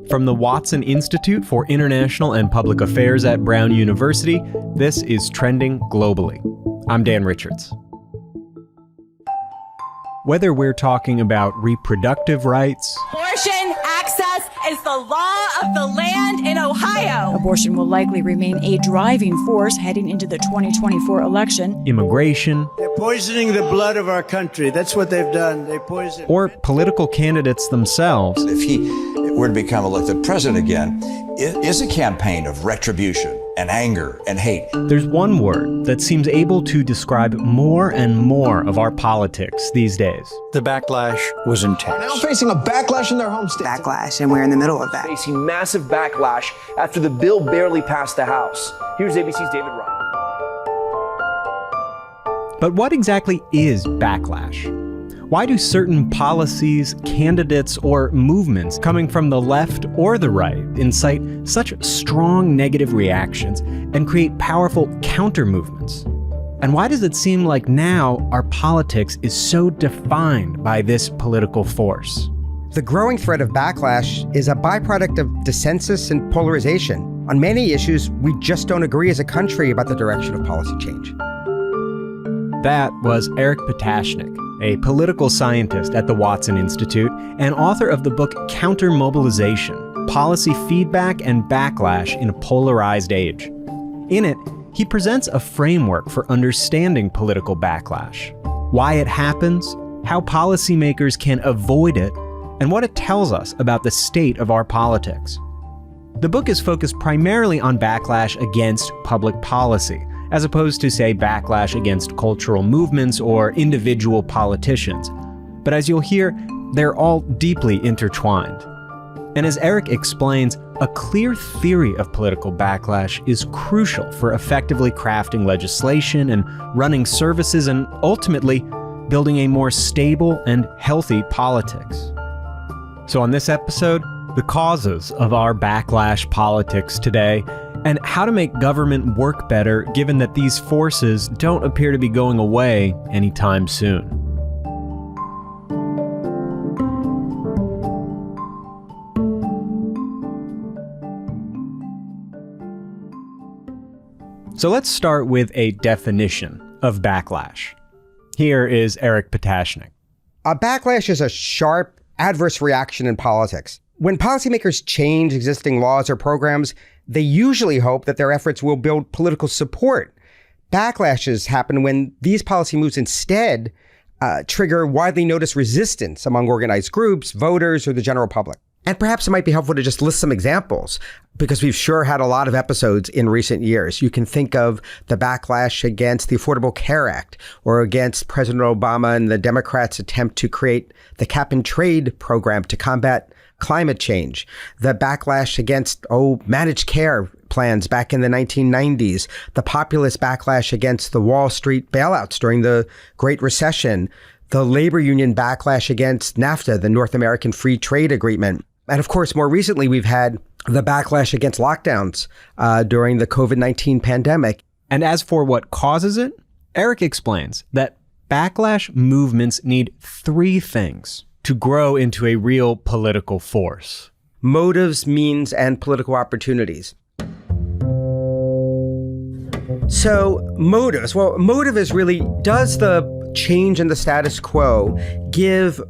From the Watson Institute for International and Public Affairs at Brown University, this is Trending Globally. I'm Dan Richards. Whether we're talking about reproductive rights, abortion access is the law of the land in Ohio. Abortion will likely remain a driving force heading into the 2024 election. Immigration, they're poisoning the blood of our country. That's what they've done. They poison. Or political candidates themselves. If he were to become elected president again, it is a campaign of retribution and anger and hate. There's one word that seems able to describe more and more of our politics these days. The backlash was intense. Now facing a backlash in their home state. Backlash, and we're in the middle of that. Facing massive backlash after the bill barely passed the House. Here's ABC's David Wright. But what exactly is backlash? Why do certain policies, candidates, or movements coming from the left or the right incite such strong negative reactions and create powerful counter-movements? And why does it seem like now our politics is so defined by this political force? The growing threat of backlash is a byproduct of dissensus and polarization. On many issues, we just don't agree as a country about the direction of policy change. That was Eric Patashnik, a political scientist at the Watson Institute and author of the book Countermobilization: Policy Feedback and Backlash in a Polarized Age. In it, he presents a framework for understanding political backlash, why it happens, how policymakers can avoid it, and what it tells us about the state of our politics. The book is focused primarily on backlash against public policy, as opposed to, say, backlash against cultural movements or individual politicians. But as you'll hear, they're all deeply intertwined. And as Eric explains, a clear theory of political backlash is crucial for effectively crafting legislation and running services and ultimately building a more stable and healthy politics. So on this episode, the causes of our backlash politics today, and how to make government work better given that these forces don't appear to be going away anytime soon. So let's start with a definition of backlash. Here is Eric Patashnik. A backlash is a sharp, adverse reaction in politics. When policymakers change existing laws or programs, they usually hope that their efforts will build political support. Backlashes happen when these policy moves instead trigger widely noticed resistance among organized groups, voters, or the general public. And perhaps it might be helpful to just list some examples, because we've sure had a lot of episodes in recent years. You can think of the backlash against the Affordable Care Act, or against President Obama and the Democrats' attempt to create the cap and trade program to combat climate change, the backlash against managed care plans back in the 1990s, the populist backlash against the Wall Street bailouts during the Great Recession, the labor union backlash against NAFTA, the North American Free Trade Agreement. And of course, more recently, we've had the backlash against lockdowns during the COVID-19 pandemic. And as for what causes it, Eric explains that backlash movements need three things to grow into a real political force: motives, means, and political opportunities. So motives. Well, motive is really, does the change in the status quo give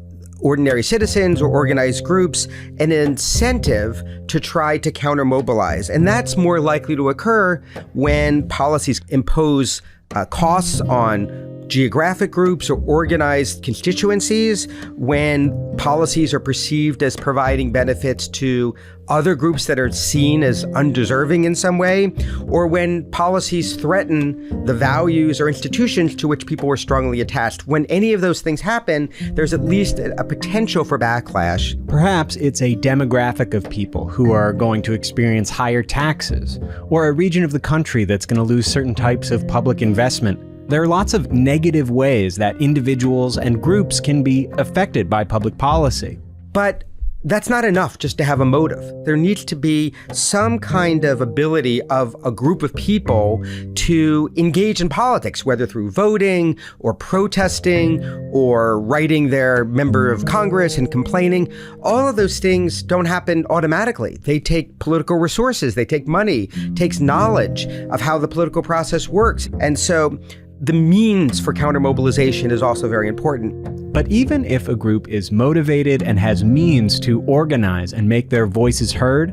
ordinary citizens or organized groups an incentive to try to counter-mobilize? And that's more likely to occur when policies impose costs on geographic groups or organized constituencies, when policies are perceived as providing benefits to other groups that are seen as undeserving in some way, or when policies threaten the values or institutions to which people were strongly attached. When any of those things happen, there's at least a potential for backlash. Perhaps it's a demographic of people who are going to experience higher taxes, or a region of the country that's going to lose certain types of public investment. There are lots of negative ways that individuals and groups can be affected by public policy. But That's not enough just to have a motive. There needs to be some kind of ability of a group of people to engage in politics, whether through voting or protesting or writing their member of Congress and complaining. All of those things don't happen automatically. They take political resources, they take money, takes knowledge of how the political process works. And so the means for countermobilization is also very important. But even if a group is motivated and has means to organize and make their voices heard,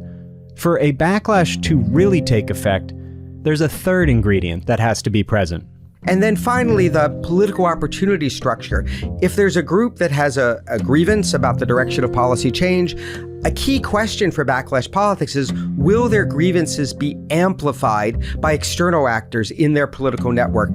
for a backlash to really take effect, there's a third ingredient that has to be present. And then finally, the political opportunity structure. If there's a group that has a grievance about the direction of policy change, a key question for backlash politics is, will their grievances be amplified by external actors in their political network?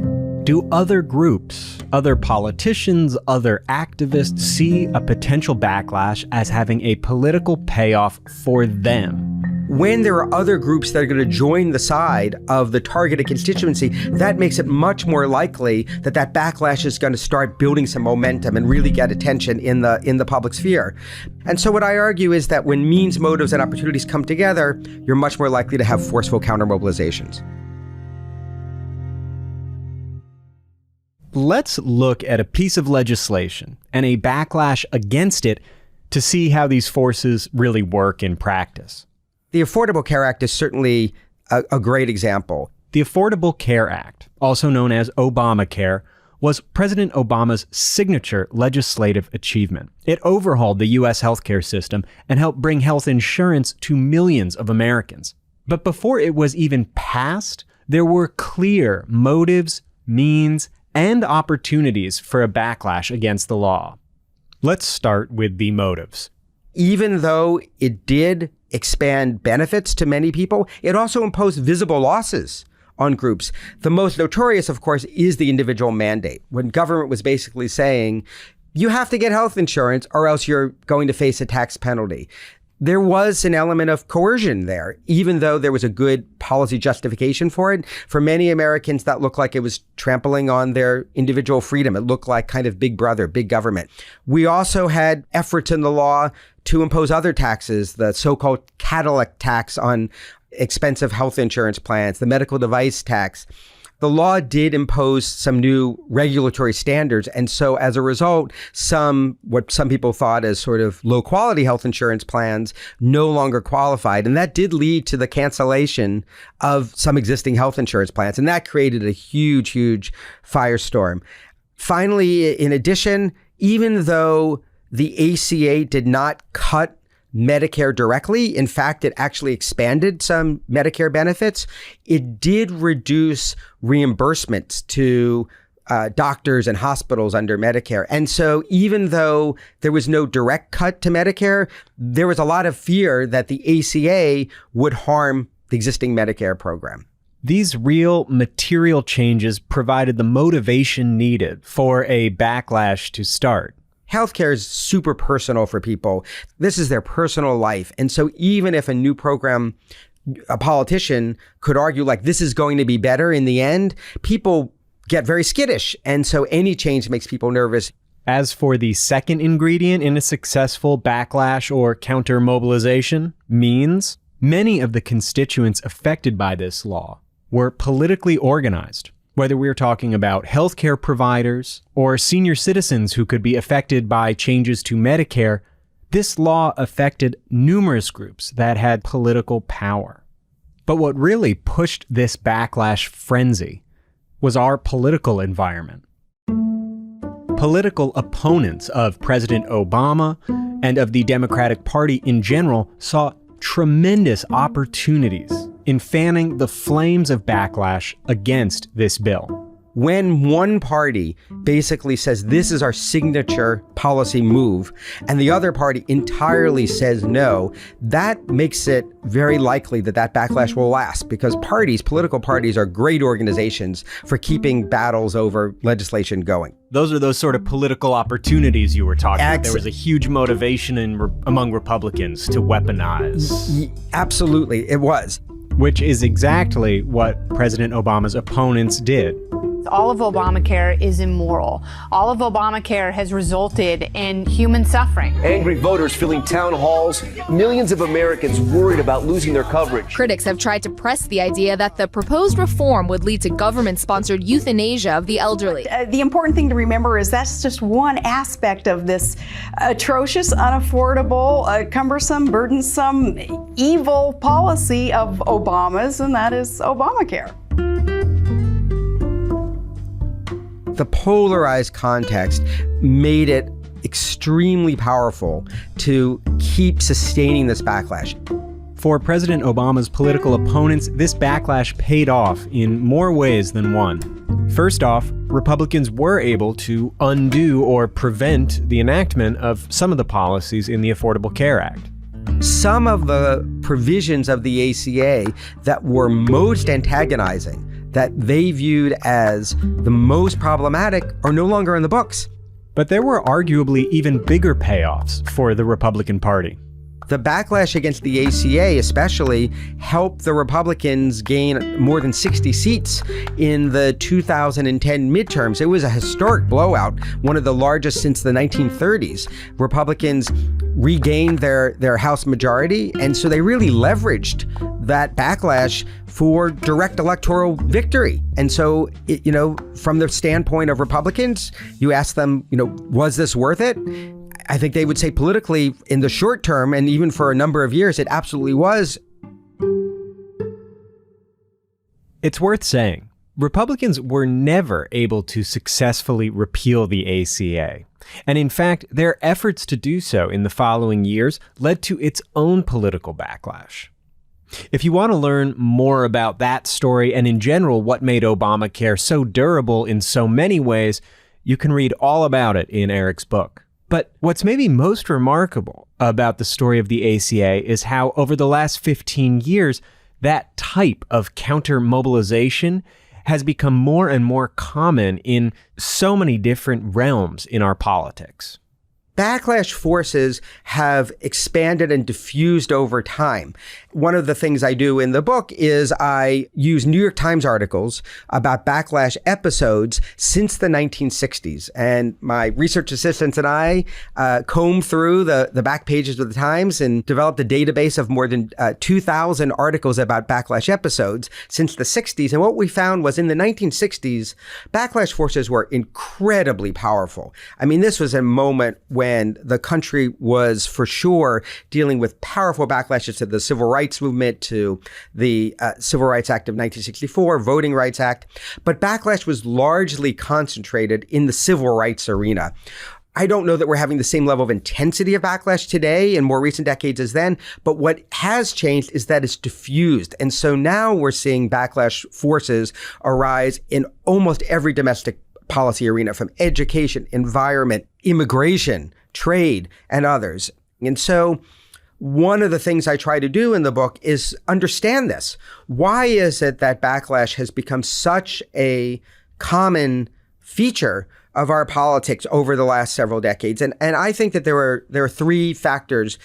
Do other groups, other politicians, other activists see a potential backlash as having a political payoff for them? When there are other groups that are going to join the side of the targeted constituency, that makes it much more likely that that backlash is going to start building some momentum and really get attention in the public sphere. And so what I argue is that when means, motives, and opportunities come together, you're much more likely to have forceful countermobilizations. Let's look at a piece of legislation and a backlash against it to see how these forces really work in practice. The Affordable Care Act is certainly a great example. The Affordable Care Act, also known as Obamacare, was President Obama's signature legislative achievement. It overhauled the U.S. healthcare system and helped bring health insurance to millions of Americans. But before it was even passed, there were clear motives, means, and opportunities for a backlash against the law. Let's start with the motives. Even though it did expand benefits to many people, it also imposed visible losses on groups. The most notorious, of course, is the individual mandate, when government was basically saying, you have to get health insurance or else you're going to face a tax penalty. There was an element of coercion there, even though there was a good policy justification for it. For many Americans, that looked like it was trampling on their individual freedom. It looked like kind of big brother, big government. We also had efforts in the law to impose other taxes, the so-called Cadillac tax on expensive health insurance plans, the medical device tax. The law did impose some new regulatory standards. And so as a result, what some people thought as sort of low quality health insurance plans no longer qualified. And that did lead to the cancellation of some existing health insurance plans. And that created a huge, huge firestorm. Finally, in addition, even though the ACA did not cut Medicare directly, in fact, it actually expanded some Medicare benefits, it did reduce reimbursements to doctors and hospitals under Medicare. And so even though there was no direct cut to Medicare, there was a lot of fear that the ACA would harm the existing Medicare program. These real material changes provided the motivation needed for a backlash to start. Healthcare is super personal for people. This is their personal life. And so even if a new program, a politician could argue like this is going to be better in the end, people get very skittish. And so any change makes people nervous. As for the second ingredient in a successful backlash or counter-mobilization, means, many of the constituents affected by this law were politically organized. Whether we're talking about healthcare providers or senior citizens who could be affected by changes to Medicare, this law affected numerous groups that had political power. But what really pushed this backlash frenzy was our political environment. Political opponents of President Obama and of the Democratic Party in general saw tremendous opportunities in fanning the flames of backlash against this bill. When one party basically says this is our signature policy move and the other party entirely says no, that makes it very likely that that backlash will last, because political parties are great organizations for keeping battles over legislation going. Those are those sort of political opportunities you were talking about. There was a huge motivation among Republicans to weaponize. Absolutely, it was. Which is exactly what President Obama's opponents did. All of Obamacare is immoral. All of Obamacare has resulted in human suffering. Angry voters filling town halls, millions of Americans worried about losing their coverage. Critics have tried to press the idea that the proposed reform would lead to government-sponsored euthanasia of the elderly. The important thing to remember is that's just one aspect of this atrocious, unaffordable, cumbersome, burdensome, evil policy of Obama's, and that is Obamacare. The polarized context made it extremely powerful to keep sustaining this backlash. For President Obama's political opponents, this backlash paid off in more ways than one. First off, Republicans were able to undo or prevent the enactment of some of the policies in the Affordable Care Act. Some of the provisions of the ACA that were most antagonizing, that they viewed as the most problematic, are no longer in the books. But there were arguably even bigger payoffs for the Republican Party. The backlash against the ACA especially helped the Republicans gain more than 60 seats in the 2010 midterms. It was a historic blowout, one of the largest since the 1930s. Republicans regained their House majority, and so they really leveraged that backlash for direct electoral victory. And so, from the standpoint of Republicans, you ask them, was this worth it? I think they would say politically, in the short term, and even for a number of years, it absolutely was. It's worth saying, Republicans were never able to successfully repeal the ACA. And in fact, their efforts to do so in the following years led to its own political backlash. If you want to learn more about that story and in general what made Obamacare so durable in so many ways, you can read all about it in Eric's book. But what's maybe most remarkable about the story of the ACA is how over the last 15 years, that type of counter-mobilization has become more and more common in so many different realms in our politics. Backlash forces have expanded and diffused over time. One of the things I do in the book is I use New York Times articles about backlash episodes since the 1960s. And my research assistants and I combed through the back pages of the Times and developed a database of more than 2,000 articles about backlash episodes since the 60s. And what we found was in the 1960s, backlash forces were incredibly powerful. I mean, this was a moment when the country was for sure dealing with powerful backlashes to the Civil Rights Movement, to the Civil Rights Act of 1964, Voting Rights Act. But backlash was largely concentrated in the civil rights arena. I don't know that we're having the same level of intensity of backlash today in more recent decades as then, but what has changed is that it's diffused. And so now we're seeing backlash forces arise in almost every domestic policy arena, from education, environment, immigration, trade, and others. And so one of the things I try to do in the book is understand this. Why is it that backlash has become such a common feature of our politics over the last several decades? And I think that there are three factors.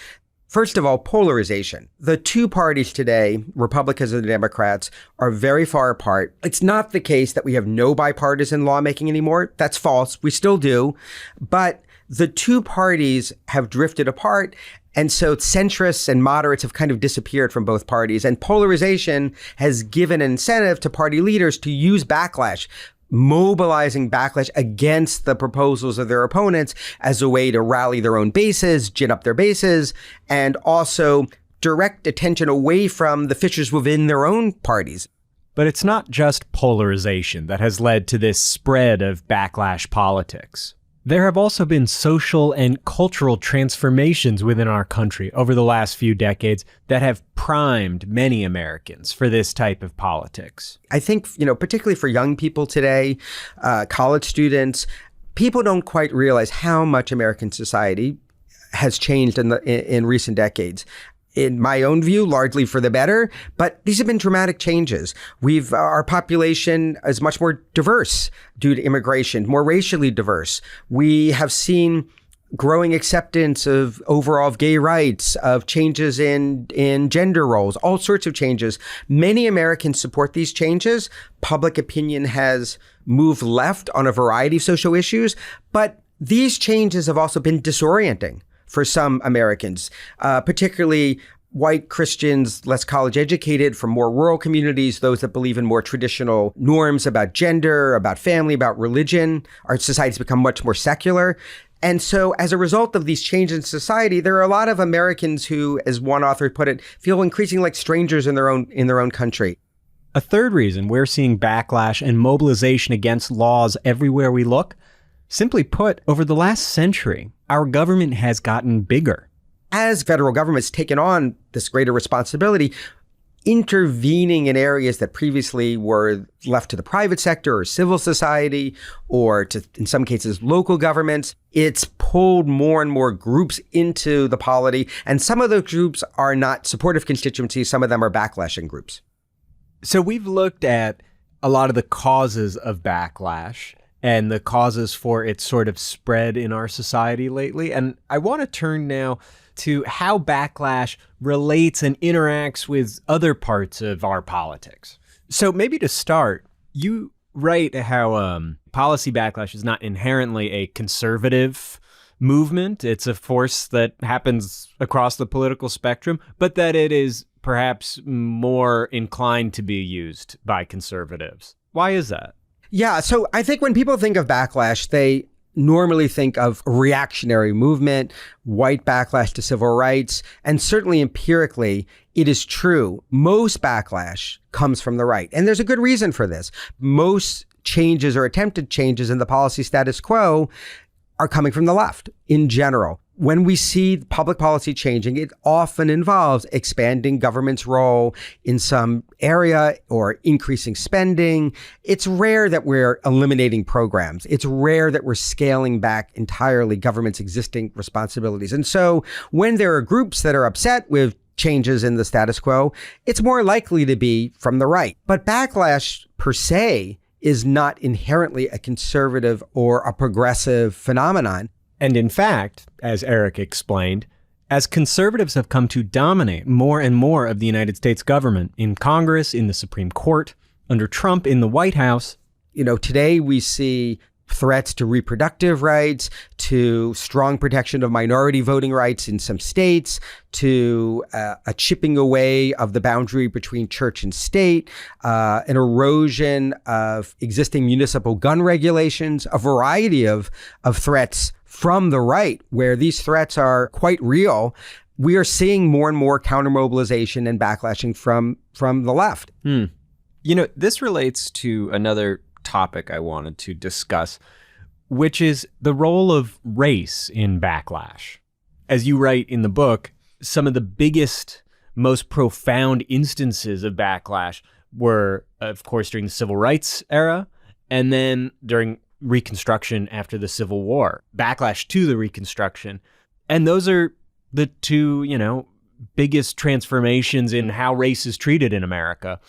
First of all, polarization. The two parties today, Republicans and the Democrats, are very far apart. It's not the case that we have no bipartisan lawmaking anymore. That's false. We still do. But the two parties have drifted apart. And so centrists and moderates have kind of disappeared from both parties. And polarization has given an incentive to party leaders to use backlash, mobilizing backlash against the proposals of their opponents as a way to rally their own bases, gin up their bases, and also direct attention away from the fissures within their own parties. But it's not just polarization that has led to this spread of backlash politics. There have also been social and cultural transformations within our country over the last few decades that have primed many Americans for this type of politics. I think, particularly for young people today, college students, people don't quite realize how much American society has changed in recent decades. In my own view, largely for the better, but these have been dramatic changes. Our population is much more diverse due to immigration, more racially diverse. We have seen growing acceptance of overall gay rights, of changes in gender roles, all sorts of changes. Many Americans support these changes. Public opinion has moved left on a variety of social issues, but these changes have also been disorienting for some Americans, particularly white Christians, less college educated, from more rural communities, those that believe in more traditional norms about gender, about family, about religion. Our society's become much more secular. And so as a result of these changes in society, there are a lot of Americans who, as one author put it, feel increasingly like strangers in their own country. A third reason we're seeing backlash and mobilization against laws everywhere we look, simply put, over the last century, our government has gotten bigger. As federal government's taken on this greater responsibility, intervening in areas that previously were left to the private sector or civil society, or to, in some cases, local governments, it's pulled more and more groups into the polity. And some of those groups are not supportive constituencies. Some of them are backlashing groups. So we've looked at a lot of the causes of backlash and the causes for its sort of spread in our society lately. And I want to turn now to how backlash relates and interacts with other parts of our politics. So maybe to start, you write how policy backlash is not inherently a conservative movement. It's a force that happens across the political spectrum, but that it is perhaps more inclined to be used by conservatives. Why is that? Yeah, so I think when people think of backlash, they normally think of a reactionary movement, white backlash to civil rights, and certainly empirically, it is true. Most backlash comes from the right. And there's a good reason for this. Most changes or attempted changes in the policy status quo are coming from the left in general. When we see public policy changing, it often involves expanding government's role in some area or increasing spending. It's rare that we're eliminating programs. It's rare that we're scaling back entirely government's existing responsibilities. And so when there are groups that are upset with changes in the status quo, it's more likely to be from the right. But backlash per se is not inherently a conservative or a progressive phenomenon. And in fact, as Eric explained, as conservatives have come to dominate more and more of the United States government in Congress, in the Supreme Court, under Trump in the White House. You know, today we see threats to reproductive rights, to strong protection of minority voting rights in some states, to a chipping away of the boundary between church and state, an erosion of existing municipal gun regulations, a variety of threats from the right, where these threats are quite real. We are seeing more and more countermobilization and backlashing from the left. You know, this relates to another topic I wanted to discuss, which is the role of race in backlash. As you write in the book, some of the biggest, most profound instances of backlash were, of course, during the Civil Rights era, and then during Reconstruction after the Civil War, backlash to the Reconstruction. And those are the two, biggest transformations in how race is treated in America.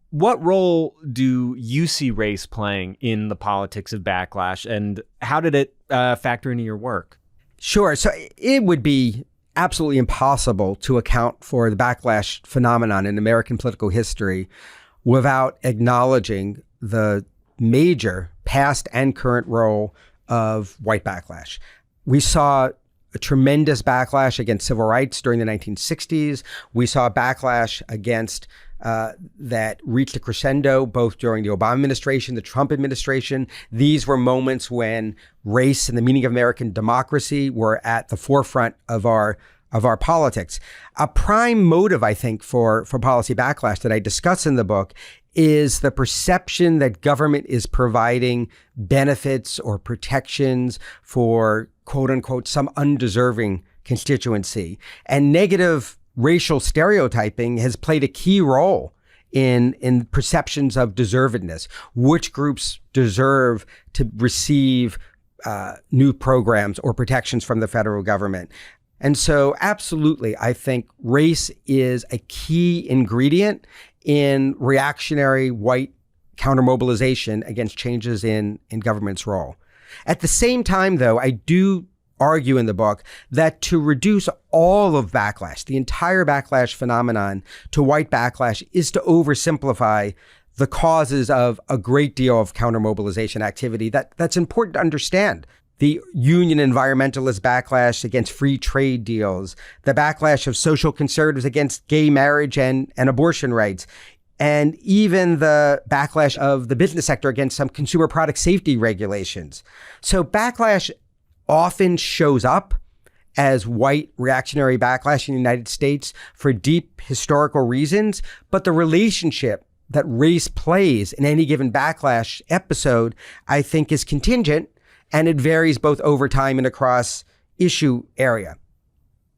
What role do you see race playing in the politics of backlash, and how did it factor into your work? Sure. So it would be absolutely impossible to account for the backlash phenomenon in American political history without acknowledging the major past and current role of white backlash. We saw a tremendous backlash against civil rights during the 1960s. We saw a backlash against that reached a crescendo both during the Obama administration, the Trump administration. These were moments when race and the meaning of American democracy were at the forefront of our politics. A prime motive, I think, for policy backlash that I discuss in the book is the perception that government is providing benefits or protections for, quote unquote, some undeserving constituency. And negative racial stereotyping has played a key role in perceptions of deservedness. Which groups deserve to receive new programs or protections from the federal government? And so absolutely, I think race is a key ingredient in reactionary white countermobilization against changes in government's role. At the same time, though, I do argue in the book that to reduce all of backlash, the entire backlash phenomenon, to white backlash is to oversimplify the causes of a great deal of countermobilization activity that's important to understand. The union environmentalist backlash against free trade deals, the backlash of social conservatives against gay marriage and abortion rights, and even the backlash of the business sector against some consumer product safety regulations. So backlash often shows up as white reactionary backlash in the United States for deep historical reasons, but the relationship that race plays in any given backlash episode, I think, is contingent, and it varies both over time and across issue area.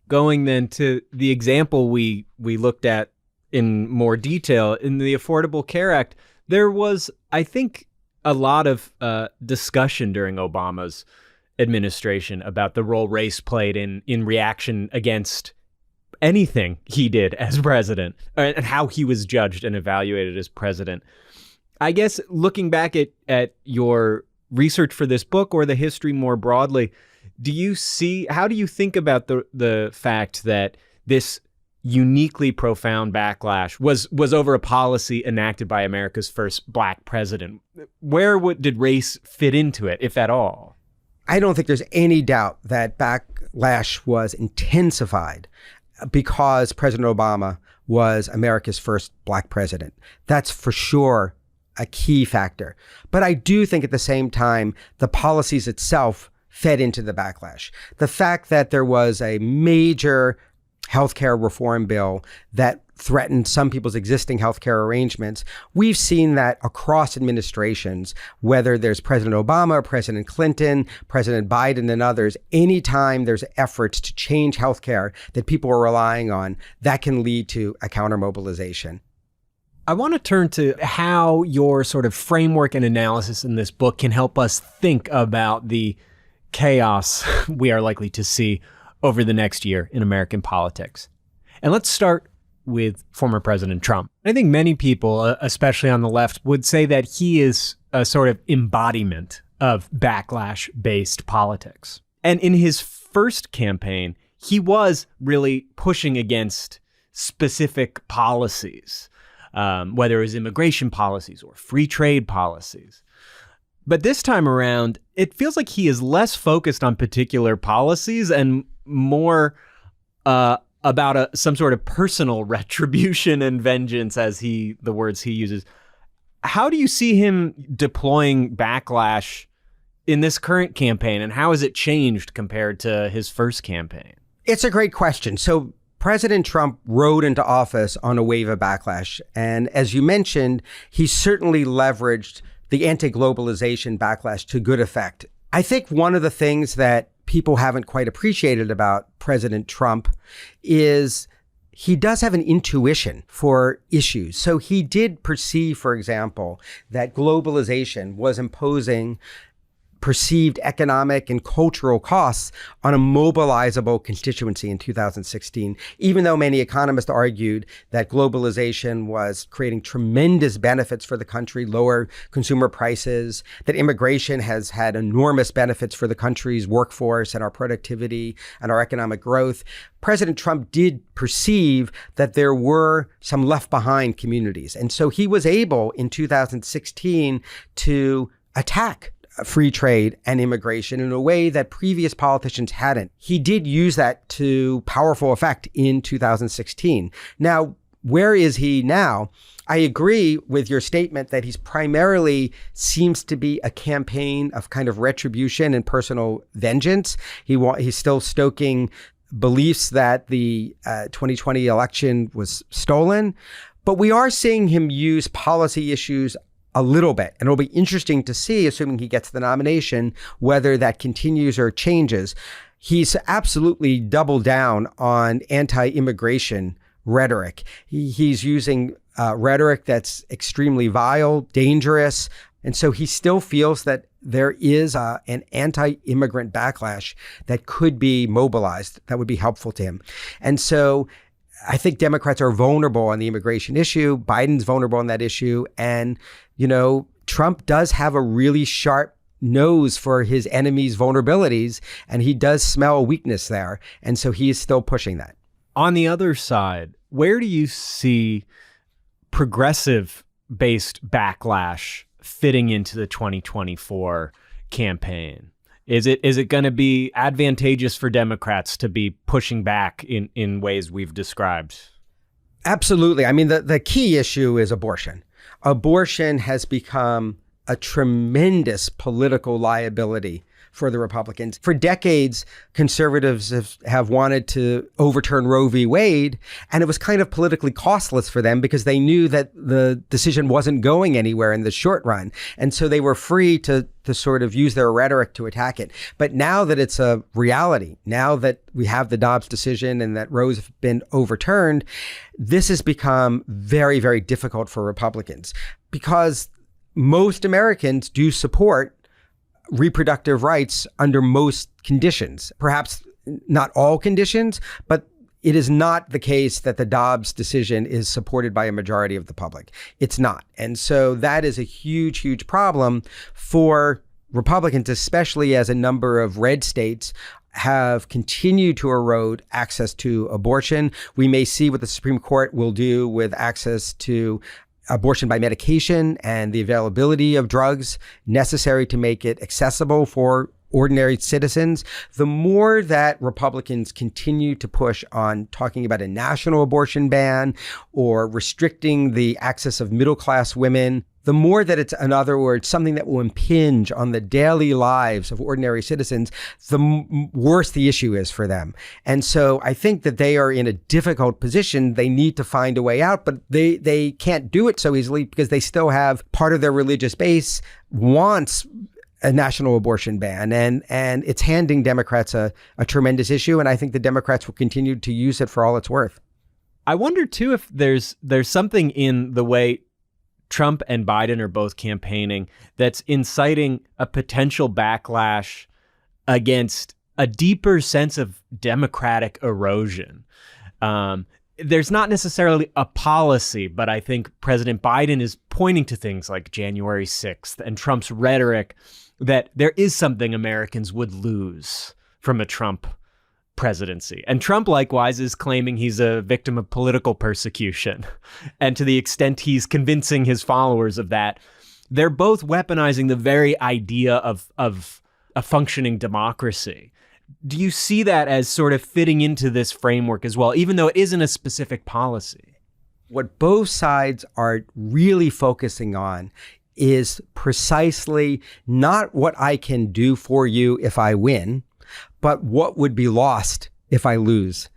Going then to the example we looked at in more detail in the Affordable Care Act, there was, I think, a lot of discussion during Obama's administration about the role race played in reaction against anything he did as president and how he was judged and evaluated as president. I guess looking back at your research for this book or the history more broadly, how do you think about the fact that this uniquely profound backlash was over a policy enacted by America's first black president? Where did race fit into it, if at all? I don't think there's any doubt that backlash was intensified because President Obama was America's first black president. That's for sure a key factor. But I do think at the same time, the policies itself fed into the backlash. The fact that there was a major healthcare reform bill that threatened some people's existing healthcare arrangements. We've seen that across administrations, whether there's President Obama, President Clinton, President Biden, and others. Anytime there's efforts to change healthcare that people are relying on, that can lead to a countermobilization. I want to turn to how your sort of framework and analysis in this book can help us think about the chaos we are likely to see over the next year in American politics. And let's start with former President Trump. I think many people, especially on the left, would say that he is a sort of embodiment of backlash-based politics. And in his first campaign, he was really pushing against specific policies, whether it was immigration policies or free trade policies. But this time around, it feels like he is less focused on particular policies and more about some sort of personal retribution and vengeance, as the words he uses. How do you see him deploying backlash in this current campaign, and how has it changed compared to his first campaign? It's a great question. So President Trump rode into office on a wave of backlash. And as you mentioned, he certainly leveraged the anti-globalization backlash to good effect. I think one of the things that people haven't quite appreciated about President Trump is he does have an intuition for issues. So he did perceive, for example, that globalization was imposing perceived economic and cultural costs on a mobilizable constituency in 2016, even though many economists argued that globalization was creating tremendous benefits for the country, lower consumer prices, that immigration has had enormous benefits for the country's workforce and our productivity and our economic growth. President Trump did perceive that there were some left behind communities. And so he was able in 2016 to attack free trade and immigration in a way that previous politicians hadn't. He did use that to powerful effect in 2016. Now, where is he now? I agree with your statement that he's primarily seems to be a campaign of kind of retribution and personal vengeance. He's still stoking beliefs that the 2020 election was stolen, but we are seeing him use policy issues a little bit. And it'll be interesting to see, assuming he gets the nomination, whether that continues or changes. He's absolutely doubled down on anti-immigration rhetoric. He's using rhetoric that's extremely vile, dangerous. And so he still feels that there is an anti-immigrant backlash that could be mobilized that would be helpful to him. And so I think Democrats are vulnerable on the immigration issue. Biden's vulnerable on that issue. And, you know, Trump does have a really sharp knows for his enemies' vulnerabilities, and he does smell a weakness there. And so he is still pushing that. On the other side, where do you see progressive-based backlash fitting into the 2024 campaign? Is it going to be advantageous for Democrats to be pushing back in ways we've described? Absolutely. I mean, the key issue is abortion. Abortion has become a tremendous political liability for the Republicans. For decades, conservatives have wanted to overturn Roe v. Wade, and it was kind of politically costless for them because they knew that the decision wasn't going anywhere in the short run. And so they were free to sort of use their rhetoric to attack it. But now that it's a reality, now that we have the Dobbs decision and that Roe's been overturned, this has become very, very difficult for Republicans because most Americans do support reproductive rights under most conditions, perhaps not all conditions, but it is not the case that the Dobbs decision is supported by a majority of the public. It's not. And so that is a huge, huge problem for Republicans, especially as a number of red states have continued to erode access to abortion. We may see what the Supreme Court will do with access to abortion by medication and the availability of drugs necessary to make it accessible for ordinary citizens. The more that Republicans continue to push on talking about a national abortion ban or restricting the access of middle-class women, the more that it's, in other words, something that will impinge on the daily lives of ordinary citizens, the worse the issue is for them. And so I think that they are in a difficult position. They need to find a way out, but they can't do it so easily because they still have part of their religious base wants a national abortion ban. And it's handing Democrats a tremendous issue. And I think the Democrats will continue to use it for all it's worth. I wonder, too, if there's something in the way Trump and Biden are both campaigning that's inciting a potential backlash against a deeper sense of democratic erosion. There's not necessarily a policy, but I think President Biden is pointing to things like January 6th and Trump's rhetoric that there is something Americans would lose from a Trump presidency. And Trump, likewise, is claiming he's a victim of political persecution. And to the extent he's convincing his followers of that, they're both weaponizing the very idea of a functioning democracy. Do you see that as sort of fitting into this framework as well, even though it isn't a specific policy? What both sides are really focusing on is precisely not what I can do for you if I win, but what would be lost if I lose.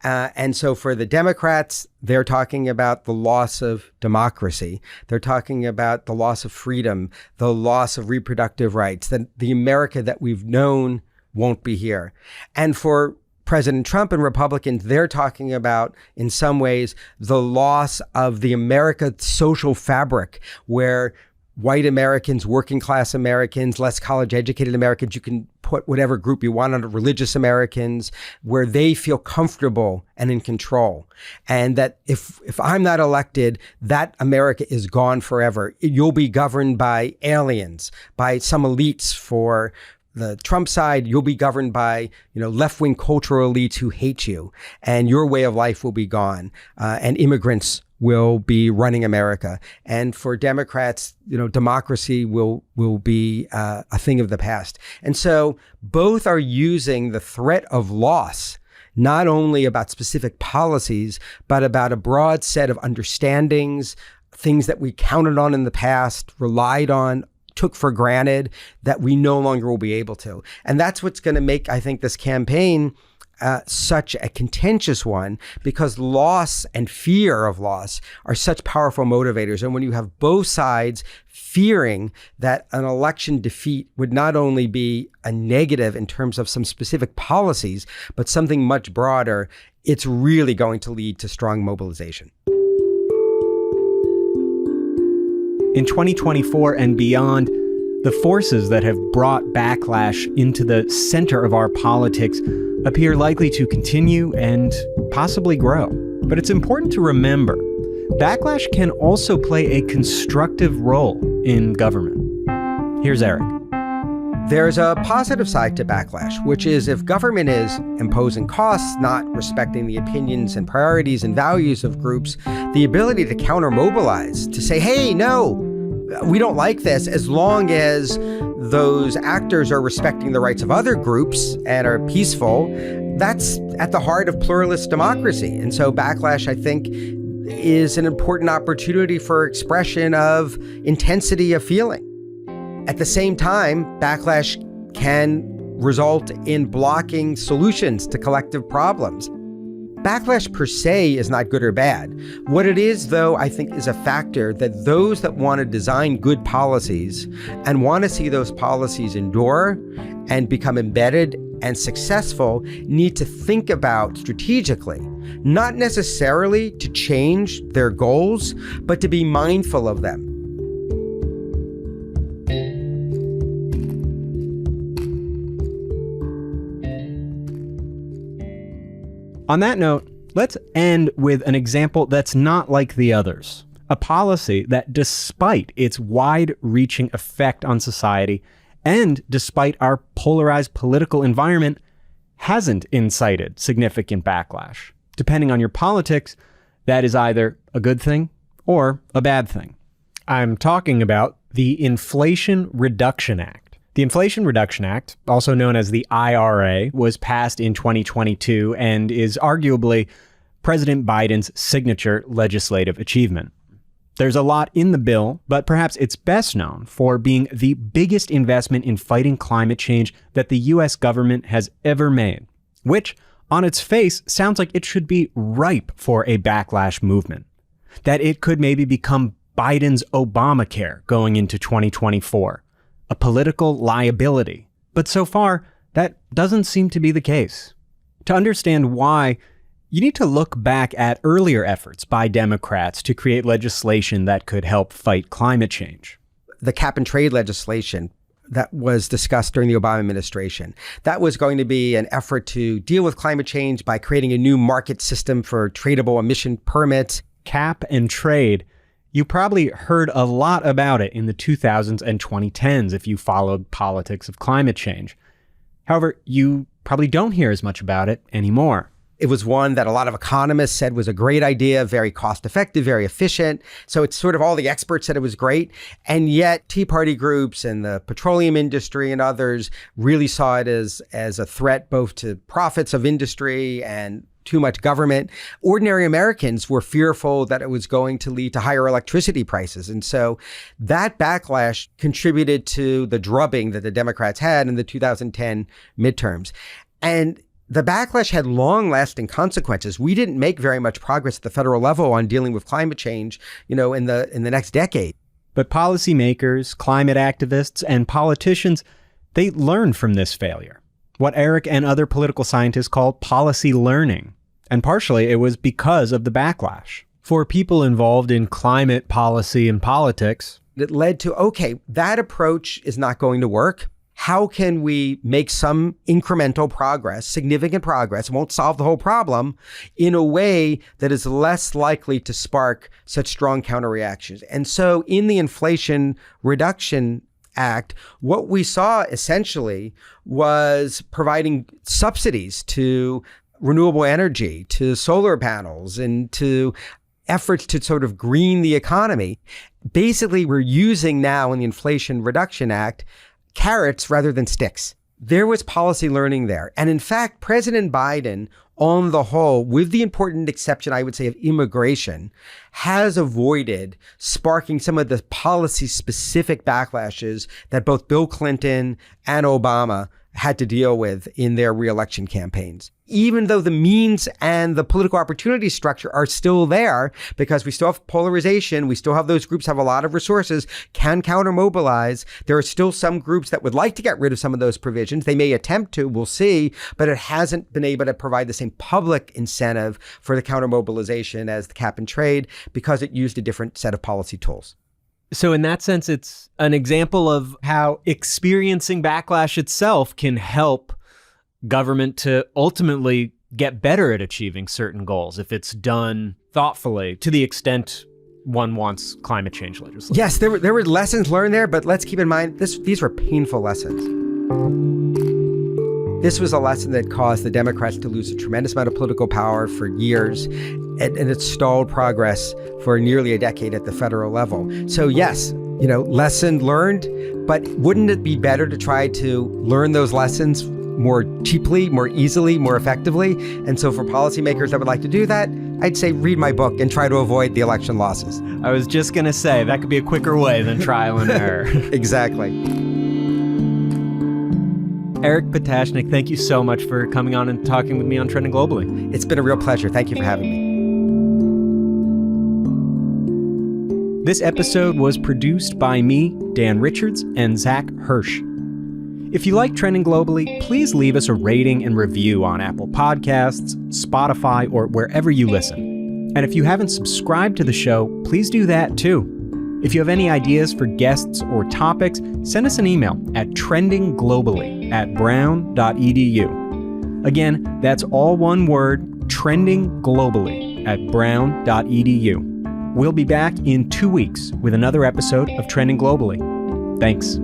And so for the Democrats, they're talking about the loss of democracy. They're talking about the loss of freedom, the loss of reproductive rights, that the America that we've known won't be here. And for President Trump and Republicans, they're talking about, in some ways, the loss of the America social fabric, where white Americans, working class Americans, less college educated Americans, you can put whatever group you want on it, religious Americans, where they feel comfortable and in control. And that if I'm not elected, that America is gone forever. You'll be governed by aliens, by some elites. For the Trump side, you'll be governed by, left-wing cultural elites who hate you, and your way of life will be gone. And immigrants will be running America. And for Democrats, democracy will be a thing of the past. And so both are using the threat of loss, not only about specific policies, but about a broad set of understandings, things that we counted on in the past, relied on, took for granted, that we no longer will be able to. And that's what's going to make, I think, this campaign such a contentious one, because loss and fear of loss are such powerful motivators. And when you have both sides fearing that an election defeat would not only be a negative in terms of some specific policies, but something much broader, it's really going to lead to strong mobilization. In 2024 and beyond, the forces that have brought backlash into the center of our politics appear likely to continue and possibly grow. But it's important to remember, backlash can also play a constructive role in government. Here's Eric. There's a positive side to backlash, which is if government is imposing costs, not respecting the opinions and priorities and values of groups, the ability to counter-mobilize, to say, hey, no, we don't like this, as long as those actors are respecting the rights of other groups and are peaceful, that's at the heart of pluralist democracy. And so backlash, I think, is an important opportunity for expression of intensity of feeling. At the same time, backlash can result in blocking solutions to collective problems. Backlash per se is not good or bad. What it is, though, I think is a factor that those that want to design good policies and want to see those policies endure and become embedded and successful need to think about strategically, not necessarily to change their goals, but to be mindful of them. On that note, let's end with an example that's not like the others. A policy that, despite its wide-reaching effect on society and despite our polarized political environment, hasn't incited significant backlash. Depending on your politics, that is either a good thing or a bad thing. I'm talking about the Inflation Reduction Act. The Inflation Reduction Act, also known as the IRA, was passed in 2022 and is arguably President Biden's signature legislative achievement. There's a lot in the bill, but perhaps it's best known for being the biggest investment in fighting climate change that the US government has ever made, which, on its face, sounds like it should be ripe for a backlash movement. That it could maybe become Biden's Obamacare going into 2024. A political liability. But so far, that doesn't seem to be the case. To understand why, you need to look back at earlier efforts by Democrats to create legislation that could help fight climate change. The cap and trade legislation that was discussed during the Obama administration, that was going to be an effort to deal with climate change by creating a new market system for tradable emission permits. Cap and trade. You probably heard a lot about it in the 2000s and 2010s if you followed politics of climate change. However, you probably don't hear as much about it anymore. It was one that a lot of economists said was a great idea, very cost effective, very efficient. So it's sort of all the experts said it was great. And yet Tea Party groups and the petroleum industry and others really saw it as a threat both to profits of industry and too much government. Ordinary Americans were fearful that it was going to lead to higher electricity prices. And so that backlash contributed to the drubbing that the Democrats had in the 2010 midterms. And the backlash had long-lasting consequences. We didn't make very much progress at the federal level on dealing with climate change, in the next decade. But policymakers, climate activists, and politicians, they learned from this failure. What Eric and other political scientists call policy learning. And partially it was because of the backlash. For people involved in climate policy and politics, it led to, okay, that approach is not going to work. How can we make some incremental progress, significant progress, won't solve the whole problem, in a way that is less likely to spark such strong counterreactions? And so in the Inflation Reduction Act, what we saw essentially was providing subsidies to renewable energy, to solar panels, and to efforts to sort of green the economy. Basically, we're using now in the Inflation Reduction Act carrots rather than sticks. There was policy learning there. And in fact, President Biden, on the whole, with the important exception, I would say, of immigration, has avoided sparking some of the policy-specific backlashes that both Bill Clinton and Obama had to deal with in their reelection campaigns. Even though the means and the political opportunity structure are still there, because we still have polarization, we still have those groups have a lot of resources, can counter-mobilize. There are still some groups that would like to get rid of some of those provisions. They may attempt to, we'll see, but it hasn't been able to provide the same public incentive for the counter-mobilization as the cap and trade because it used a different set of policy tools. So in that sense, it's an example of how experiencing backlash itself can help government to ultimately get better at achieving certain goals if it's done thoughtfully to the extent one wants climate change legislation. Yes, there were lessons learned there, but let's keep in mind these were painful lessons. This was a lesson that caused the Democrats to lose a tremendous amount of political power for years, and it stalled progress for nearly a decade at the federal level. So yes, lesson learned, but wouldn't it be better to try to learn those lessons more cheaply, more easily, more effectively? And so for policymakers that would like to do that, I'd say read my book and try to avoid the election losses. I was just going to say, that could be a quicker way than trial and error. Exactly. Eric Patashnik, thank you so much for coming on and talking with me on Trending Globally. It's been a real pleasure. Thank you for having me. This episode was produced by me, Dan Richards, and Zach Hirsch. If you like Trending Globally, please leave us a rating and review on Apple Podcasts, Spotify, or wherever you listen. And if you haven't subscribed to the show, please do that too. If you have any ideas for guests or topics, send us an email at trendingglobally@brown.edu. Again, that's all one word, trendingglobally@brown.edu. We'll be back in 2 weeks with another episode of Trending Globally. Thanks.